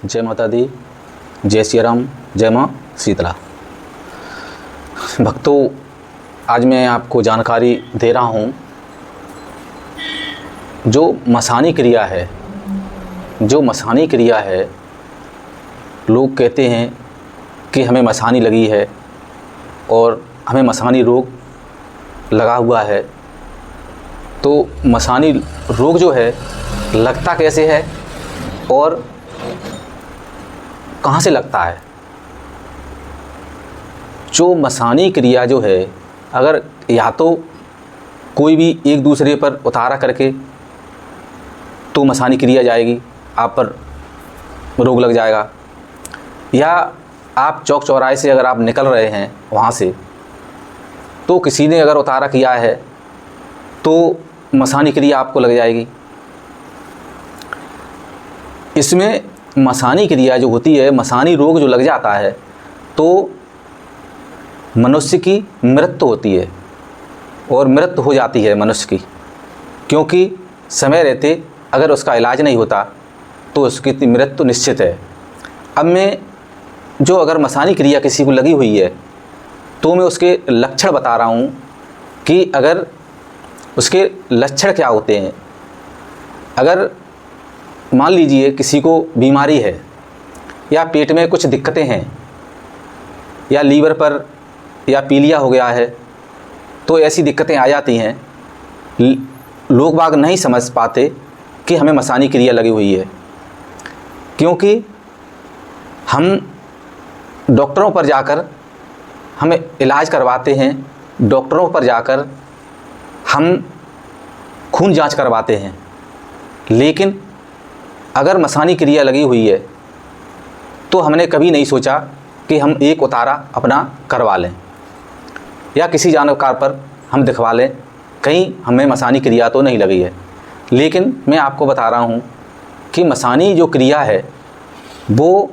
जय माता दी, जय श्री राम, जय माँ शीतला। भक्तों, आज मैं आपको जानकारी दे रहा हूँ। जो मसानी क्रिया है, लोग कहते हैं कि हमें मसानी लगी है और हमें मसानी रोग लगा हुआ है। तो मसानी रोग जो है लगता कैसे है और कहाँ से लगता है? जो मसानी क्रिया जो है, अगर या तो कोई भी एक दूसरे पर उतारा करके तो मसानी क्रिया जाएगी, आप पर रोग लग जाएगा। या आप चौक चौराहे से अगर आप निकल रहे हैं वहाँ से, तो किसी ने अगर उतारा किया है तो मसानी क्रिया आपको लग जाएगी। इसमें मसानी क्रिया जो होती है, मसानी रोग जो लग जाता है, तो मनुष्य की मृत्यु होती है और मृत्यु हो जाती है मनुष्य की, क्योंकि समय रहते अगर उसका इलाज नहीं होता तो उसकी मृत्यु निश्चित है। अब मैं जो अगर मसानी क्रिया किसी को लगी हुई है तो मैं उसके लक्षण बता रहा हूँ कि अगर उसके लक्षण क्या होते हैं। अगर मान लीजिए किसी को बीमारी है या पेट में कुछ दिक्कतें हैं या लीवर पर या पीलिया हो गया है, तो ऐसी दिक्कतें आ जाती हैं। लोग बाग नहीं समझ पाते कि हमें मसानी क्रिया लगी हुई है, क्योंकि हम डॉक्टरों पर जाकर हमें इलाज करवाते हैं, डॉक्टरों पर जाकर हम खून जांच करवाते हैं। लेकिन अगर मसानी क्रिया लगी हुई है तो हमने कभी नहीं सोचा कि हम एक उतारा अपना करवा लें या किसी जानकार पर हम दिखवा लें, कहीं हमें मसानी क्रिया तो नहीं लगी है। लेकिन मैं आपको बता रहा हूँ कि मसानी जो क्रिया है वो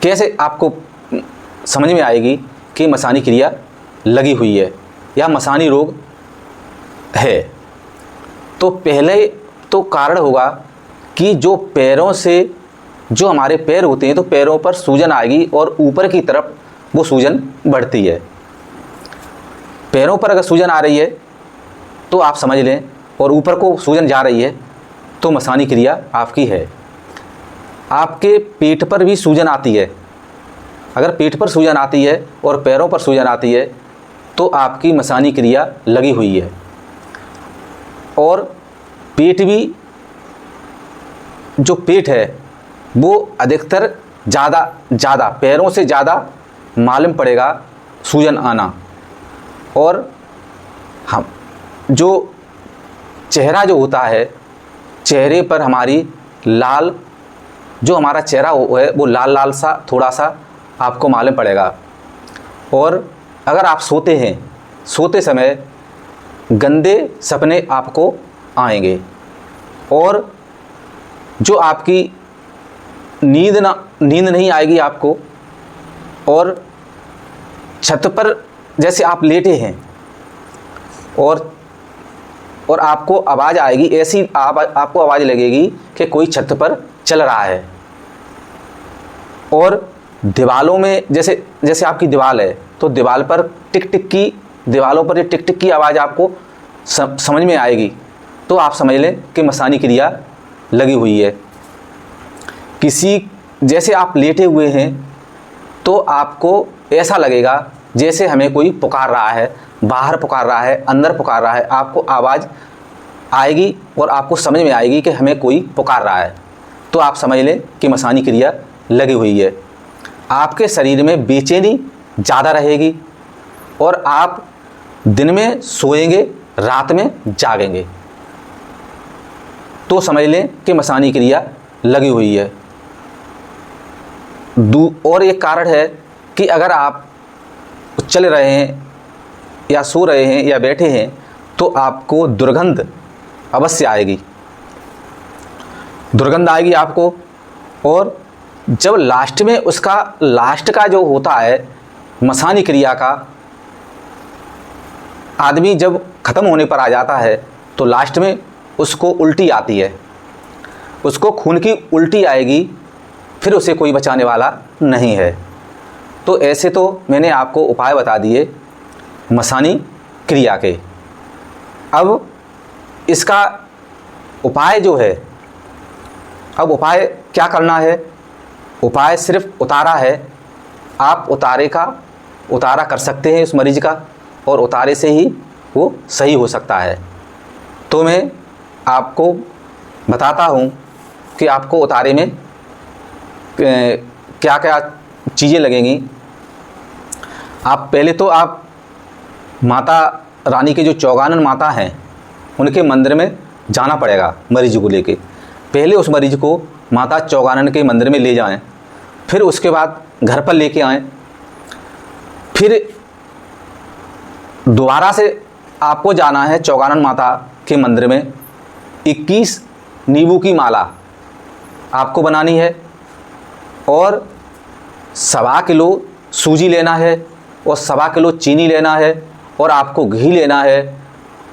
कैसे आपको समझ में आएगी कि मसानी क्रिया लगी हुई है या मसानी रोग है। तो पहले तो कारण होगा कि जो पैरों से, जो हमारे पैर होते हैं, तो पैरों पर सूजन आएगी और ऊपर की तरफ वो सूजन बढ़ती है। पैरों पर अगर सूजन आ रही है तो आप समझ लें, और ऊपर को सूजन जा रही है तो मसानी क्रिया आपकी है। आपके पेट पर भी सूजन आती है, अगर पेट पर सूजन आती है और पैरों पर सूजन आती है तो आपकी मसानी क्रिया लगी हुई है। और पेट भी, जो पेट है वो अधिकतर ज़्यादा पैरों से ज़्यादा मालूम पड़ेगा सूजन आना। और हम जो चेहरा जो होता है, चेहरे पर हमारी लाल, जो हमारा चेहरा है वो लाल लाल सा थोड़ा सा आपको मालूम पड़ेगा। और अगर आप सोते हैं, सोते समय गंदे सपने आपको आएंगे और जो आपकी नींद नहीं आएगी आपको। और छत पर जैसे आप लेटे हैं और आपको आवाज़ आएगी, ऐसी आपको आवाज़ लगेगी कि कोई छत पर चल रहा है। और दीवालों में जैसे आपकी दीवार है तो दीवार पर टिक टिक की, दीवालों पर ये टिक टिक की आवाज़ आपको समझ में आएगी, तो आप समझ लें कि मसानी क्रिया लगी हुई है। किसी, जैसे आप लेटे हुए हैं तो आपको ऐसा लगेगा जैसे हमें कोई पुकार रहा है, बाहर पुकार रहा है, अंदर पुकार रहा है। आपको आवाज़ आएगी और आपको समझ में आएगी कि हमें कोई पुकार रहा है, तो आप समझ लें कि मसानी क्रिया लगी हुई है। आपके शरीर में बेचैनी ज़्यादा रहेगी और आप दिन में सोएंगे, रात में जागेंगे, तो समझ लें कि मसानी क्रिया लगी हुई है। और एक कारण है कि अगर आप चल रहे हैं या सो रहे हैं या बैठे हैं तो आपको दुर्गंध अवश्य आएगी, दुर्गंध आएगी आपको। और जब लास्ट में उसका, लास्ट का जो होता है मसानी क्रिया का, आदमी जब ख़त्म होने पर आ जाता है तो लास्ट में उसको उल्टी आती है। उसको खून की उल्टी आएगी, फिर उसे कोई बचाने वाला नहीं है। तो ऐसे तो मैंने आपको उपाय बता दिए मसानी क्रिया के। अब इसका उपाय जो है, अब उपाय क्या करना है? उपाय सिर्फ उतारा है। आप उतारा कर सकते हैं उस मरीज़ का, और उतारे से ही वो सही हो सकता है। तो मैं आपको बताता हूँ कि आपको उतारे में क्या क्या चीज़ें लगेंगी। आप पहले तो आप माता रानी के जो चौगानन माता हैं उनके मंदिर में जाना पड़ेगा मरीज को लेके। पहले उस मरीज को माता चौगानन के मंदिर में ले जाएं, फिर उसके बाद घर पर लेके आएं। फिर दोबारा से आपको जाना है चौगानन माता के मंदिर में। 21 नींबू की माला आपको बनानी है, और 1.25 किलो सूजी लेना है, और 1.25 किलो चीनी लेना है, और आपको घी लेना है,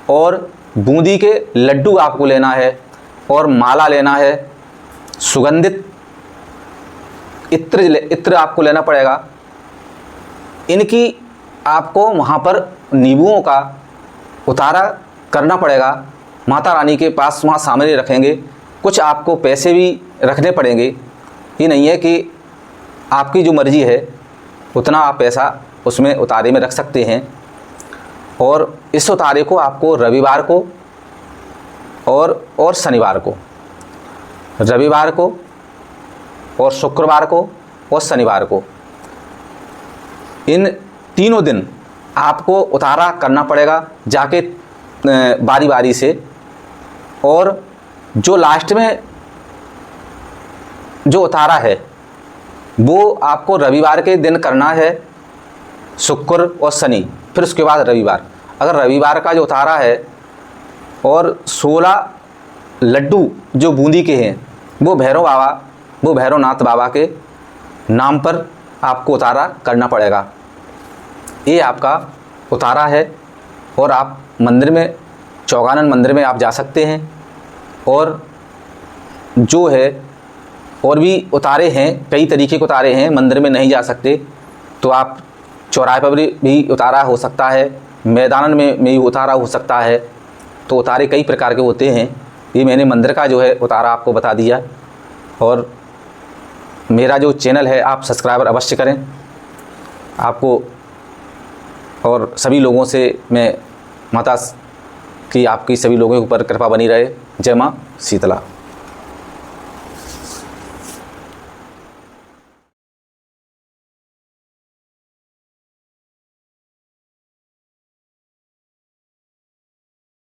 और बूंदी के लड्डू आपको लेना है, और माला लेना है। सुगंधित इत्र आपको लेना पड़ेगा। इनकी आपको वहाँ पर नींबुओं का उतारा करना पड़ेगा। माता रानी के पास वहाँ सामने रखेंगे। कुछ आपको पैसे भी रखने पड़ेंगे। ये नहीं है कि आपकी जो मर्ज़ी है उतना आप पैसा उसमें उतारे में रख सकते हैं। और इस उतारे को आपको रविवार को और शनिवार को, रविवार को और शुक्रवार को और शनिवार को, इन तीनों दिन आपको उतारा करना पड़ेगा जाके बारी बारी से। और जो लास्ट में जो उतारा है वो आपको रविवार के दिन करना है, शुक्र और शनि, फिर उसके बाद रविवार। अगर रविवार का जो उतारा है और 16 लड्डू जो बूंदी के हैं वो भैरवनाथ बाबा के नाम पर आपको उतारा करना पड़ेगा। ये आपका उतारा है। और आप मंदिर में, चौगानन मंदिर में आप जा सकते हैं। और जो है और भी उतारे हैं, कई तरीके के उतारे हैं। मंदिर में नहीं जा सकते तो आप चौराहे पर भी उतारा हो सकता है, मैदान में भी उतारा हो सकता है। तो उतारे कई प्रकार के होते हैं। ये मैंने मंदिर का जो है उतारा आपको बता दिया। और मेरा जो चैनल है आप सब्सक्राइबर अवश्य करें। आपको और सभी लोगों से मैं माता की, आपकी सभी लोगों के ऊपर कृपा बनी रहे। जय माँ शीतला।